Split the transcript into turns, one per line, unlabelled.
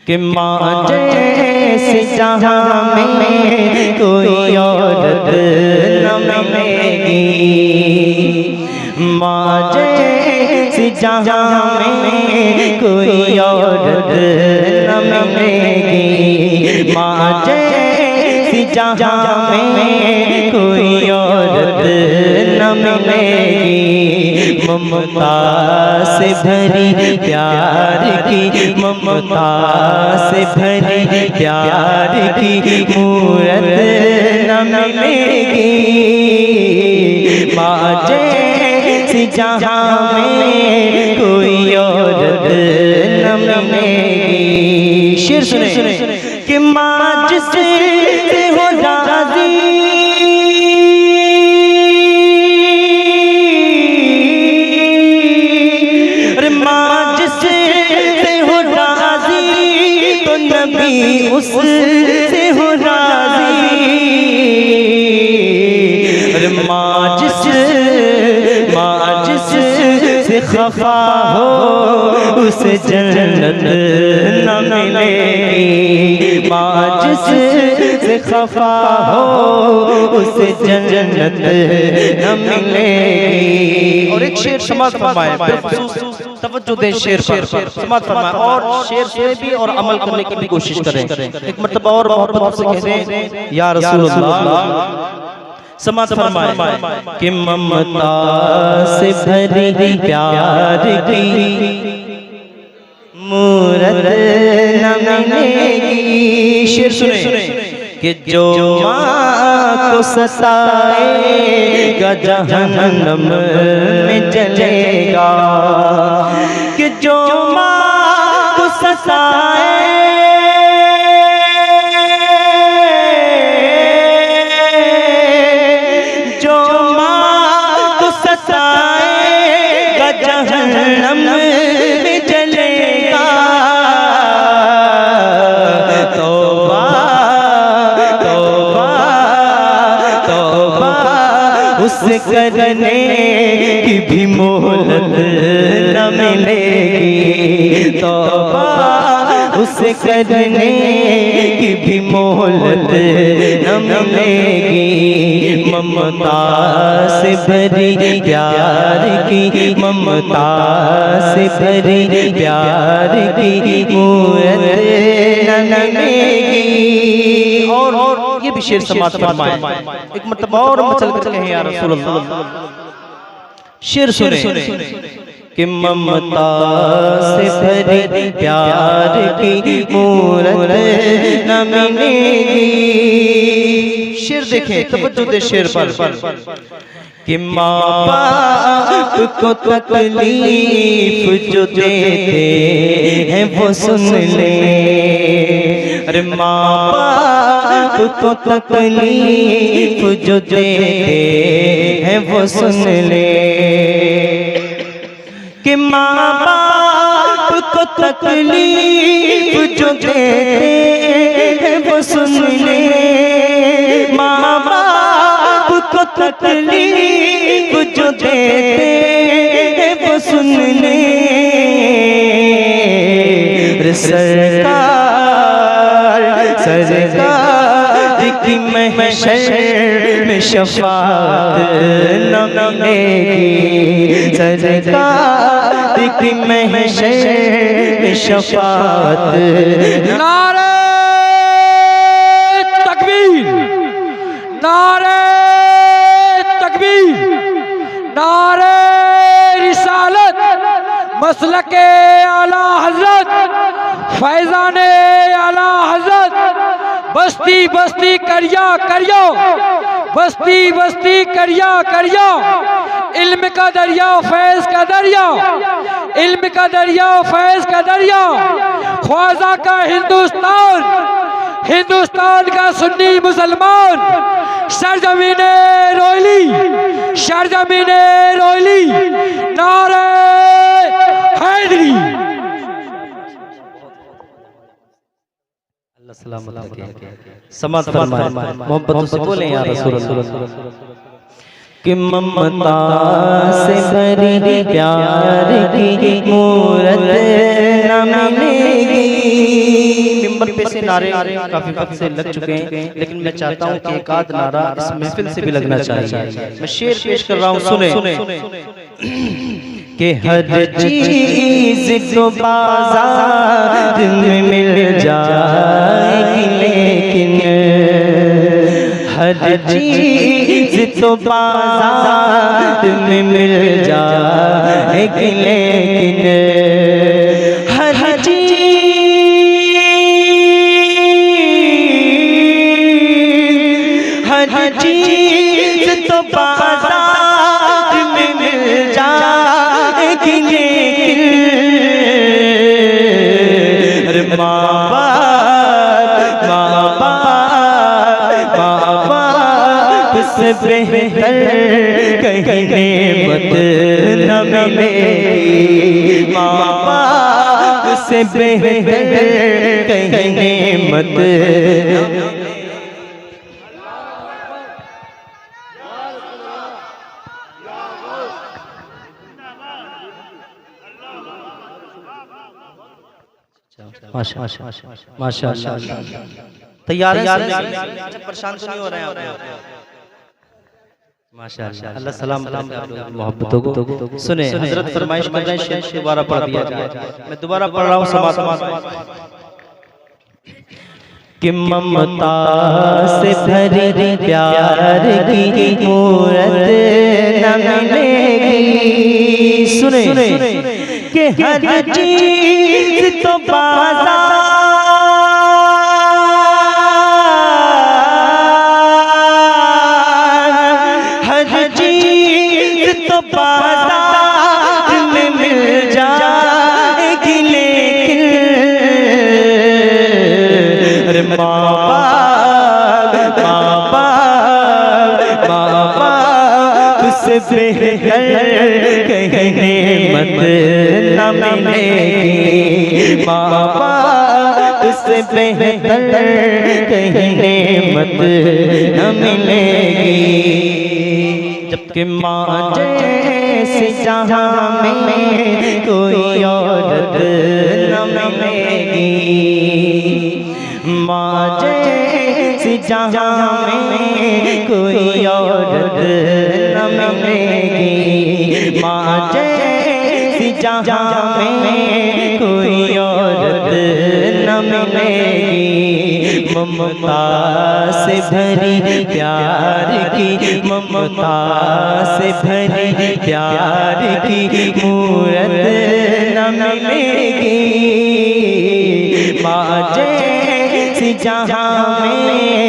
कि माँ जैसी जहाँ में कोई औरत न मिलेगी, माँ जैसी जहाँ में कोई औरत न मिलेगी, माँ जैसी जहाँ में कोई औरत न मिलेगी। ममता से भरी प्यार की, ममता से भरी प्यार की मूरत न मिलेगी, माँ जैसी जहाँ में कोई औरत न मिलेगी। शेर सुने कि माँ जिससे हो राज़ी, अरे माँ जिससे हो राज़ी तो नबी उससे हो राज़ी, अरे माँ जिससे खफा हो उसे जन्नत न मिलेगी, माँ जिससे खफा हो उसे जन्नत न मिलेगी। और एक शेर समाज फरमाए, तवज्जो दे शेर पर, समाज फरमाए और शेर से भी और अमल करने की भी कोशिश करें। एक मर्तबा और मोहब्बत से कह दें या रसूल अल्लाह। समाज फरमाए कि ममता से भरी प्यार की मूरत न मिलेगी। शेर सुने कि जो माँ को सताएगा जहन्नम में जलेगा, कि जो माँ को सताए जहन्नम में जलेगा। तौबा तौबा तौबा उस करने की भी मोहलत न मिलेगी, तौबा उस करने की भी मोहलत न मिलेगी। ममता से भरी प्यार की, ममता से भरी प्यार की मूरत न मिलेगी। और ये भी शेर समाज फरमाए, एक मतलब और मचल कर कहें या रसूल अल्लाह। शेर सुने कि ममता से भरी प्यार की मूरत न मिलेगी। शेर देखें, तवज्जो दे शेर पर कि माँ बाप को तकलीफ जो देते हैं वो सुन ले, अरे माँ बाप को तकलीफ जो देते हैं वो सुन ले, कि माँ बाप को तकलीफ जो देते हैं वो सुन ले, माँ बाप को तकलीफ जो देते हैं वो सुन ले। सरकार की महशर में शफाअत न मिलेगी, सरकार की महशर में शफाअत।
नारे तकबीर, नारे तकबीर, नारे रिसालत, मसलके आला हजरत, फैजाने आला हजरत, बस्ती बस्ती करिया करियो, बस्ती बस्ती करिया करियो, इल्म का दरिया फैज का दरिया, इल्म का दरिया फैज का दरिया, ख्वाजा का हिंदुस्तान, हिंदुस्तान का सुन्नी मुसलमान, सरजमीने रोयली, सरजमीने रोयली, नारे हैदरी।
समाज फरमाए, मोहब्बत से बोले या रसूल अल्लाह। कि ममता से भरी प्यार की मूरत न मिलेगी, मिंबर पे से नारे काफी वक्त से लग चुके हैं, लेकिन मैं चाहता हूँ कि एक आध नारा इस महफिल से भी लगना चाहिए। मैं शेर पेश कर रहा हूँ, सुने कि हर चीज तो बाजार में मिल जाएगी, लेकिन हर चीज तो बाजार में मिल जाएगी, लेकिन हर चीज तो बाजार में मिल जाएगी, लेकिन अरे माँ बाप से बेहतर कहीं नेमत न मिलेगी, माँ बाप से बेहतर कहीं नेमत। माशाअल्लाह तैयार है, परेशान तो नहीं हो रहे हैं आप? माशाअल्लाह, अल्लाह सलाम मोहब्बतों को। सुने, हजरत फरमाइश कर रहे हैं, शेर दोबारा पढ़ दिया जाए। मैं दोबारा पढ़ रहा हूँ, समाज कि ममता से भरी प्यार की मूरत न मिलेगी। सुने कि हर चीज तो बाजार, हर चीज तो बाजार में मिल जाएगी, लेकिन अरे माँ बाप से बेहतर कहीं नेमत न मिलेगी, माँ बाप से बेहतर कहीं नेमत न मिलेगी। जबकि माँ जैसी जहाँ में कोई औरत न मिलेगी, माँ जैसी जहाँ में कोई औरत न मिलेगी, माँ जैसी जहाँ में कोई औरत न मिलेगी। ममता से भरी प्यार की, ममता से भरी प्यार की मूरत न मिलेगी, माँ जैसी जहाँ में